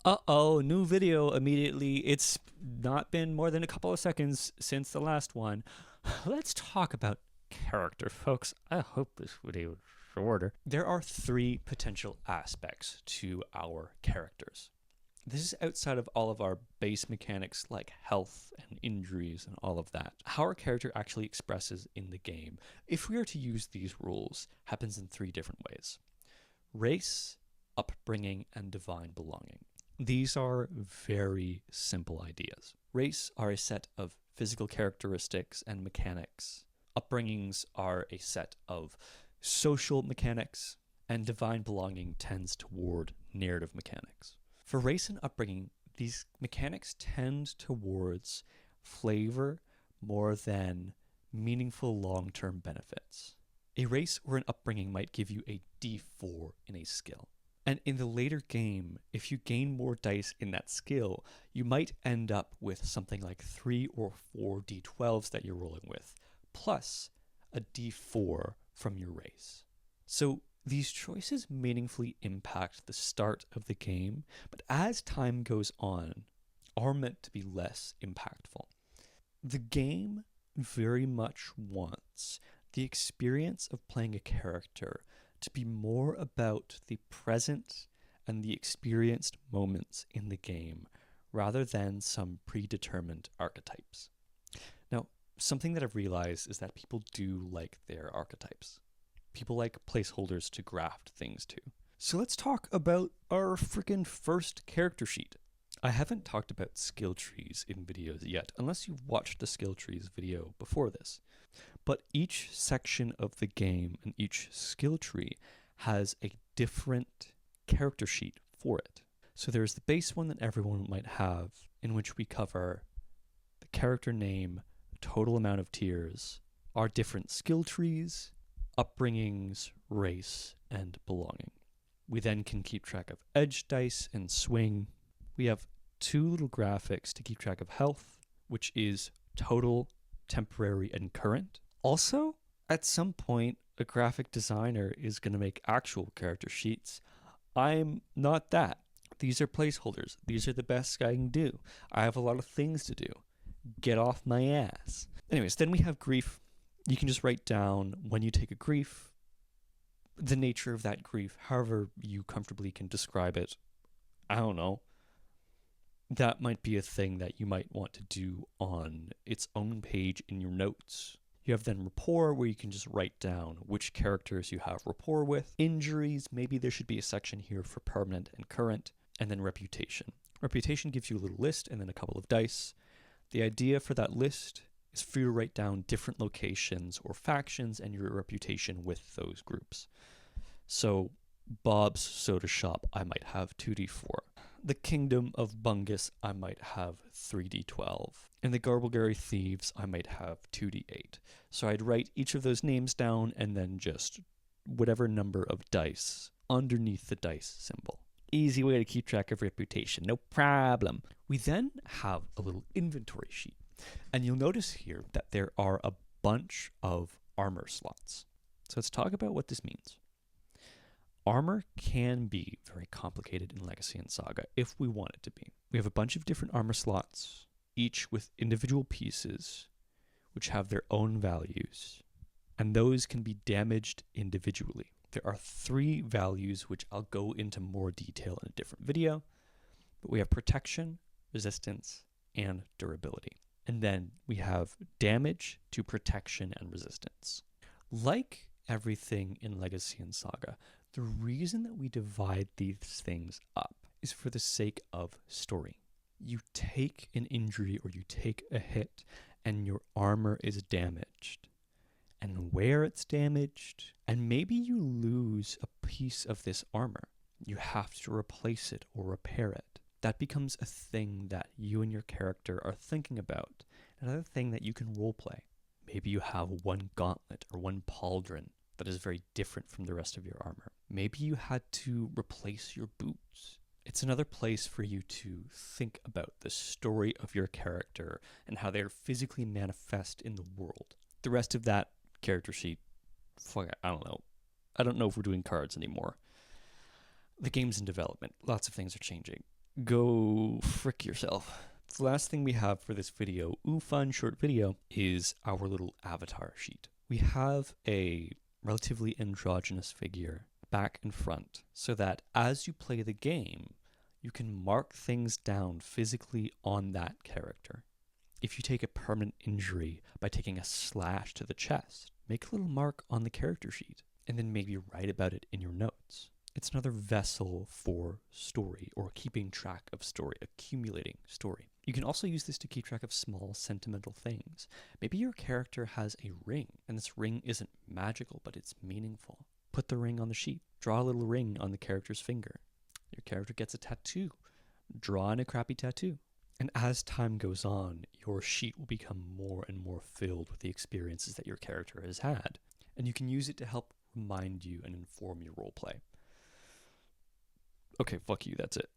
Uh-oh, new video immediately. It's not been more than a couple of seconds since the last one. Let's talk about character, folks. I hope this video is shorter. There are three potential aspects to our characters. This is outside of all of our base mechanics like health and injuries and all of that. How our character actually expresses in the game, if we are to use these rules, happens in three different ways: race, upbringing, and divine belonging. These are very simple ideas. Race are a set of physical characteristics and mechanics. Upbringings are a set of social mechanics, and divine belonging tends toward narrative mechanics. For race and upbringing, these mechanics tend towards flavor more than meaningful long-term benefits. A race or an upbringing might give you a D4 in a skill. And in the later game, if you gain more dice in that skill, you might end up with something like 3 or 4 D12s that you're rolling with, plus a D4 from your race. So these choices meaningfully impact the start of the game, but as time goes on, are meant to be less impactful. The game very much wants the experience of playing a character to be more about the present and the experienced moments in the game rather than some predetermined archetypes. Now, something that I've realized is that people do like their archetypes. People like placeholders to graft things to. So let's talk about our freaking first character sheet. I haven't talked about skill trees in videos yet, unless you've watched the skill trees video before this. But each section of the game and each skill tree has a different character sheet for it. So there's the base one that everyone might have, in which we cover the character name, total amount of tiers, our different skill trees, upbringings, race, and belonging. We then can keep track of edge dice and swing. We have two little graphics to keep track of health, which is total, temporary, and current. Also, at some point, a graphic designer is going to make actual character sheets. I'm not that. These are placeholders. These are the best I can do. I have a lot of things to do. Get off my ass. Anyways, then we have grief. You can just write down when you take a grief, the nature of that grief, however you comfortably can describe it. I don't know. That might be a thing that you might want to do on its own page in your notes. You have then rapport, where you can just write down which characters you have rapport with. Injuries, maybe there should be a section here for permanent and current. And then reputation. Reputation gives you a little list and then a couple of dice. The idea for that list is for you to write down different locations or factions and your reputation with those groups. So Bob's Soda Shop, I might have 2d4. The Kingdom of Bungus, I might have 3d12. And the Garblegary Thieves, I might have 2d8. So I'd write each of those names down and then just whatever number of dice underneath the dice symbol. Easy way to keep track of reputation, no problem. We then have a little inventory sheet. And you'll notice here that there are a bunch of armor slots. So let's talk about what this means. Armor can be very complicated in Legacy and Saga if we want it to be. We have a bunch of different armor slots, each with individual pieces, which have their own values, and those can be damaged individually. There are 3 values which I'll go into more detail in a different video, but we have protection, resistance, and durability. And then we have damage to protection and resistance. Like everything in Legacy and Saga, the reason that we divide these things up is for the sake of story. You take an injury or you take a hit and your armor is damaged. And where it's damaged, and maybe you lose a piece of this armor. You have to replace it or repair it. That becomes a thing that you and your character are thinking about. Another thing that you can roleplay. Maybe you have one gauntlet or one pauldron that is very different from the rest of your armor. Maybe you had to replace your boots. It's another place for you to think about the story of your character and how they're physically manifest in the world. The rest of that character sheet, I don't know. I don't know if we're doing cards anymore. The game's in development. Lots of things are changing. go frick yourself. The last thing we have for this video, fun short video, is our little avatar sheet. We have a relatively androgynous figure back and front so that as you play the game, you can mark things down physically on that character. If you take a permanent injury by taking a slash to the chest, make a little mark on the character sheet and then maybe write about it in your notes. It's another vessel for story or keeping track of story, accumulating story. You can also use this to keep track of small sentimental things. Maybe your character has a ring, and this ring isn't magical, but it's meaningful. Put the ring on the sheet. Draw a little ring on the character's finger. Your character gets a tattoo. Draw in a crappy tattoo. And as time goes on, your sheet will become more and more filled with the experiences that your character has had. And you can use it to help remind you and inform your roleplay. Okay, fuck you, that's it.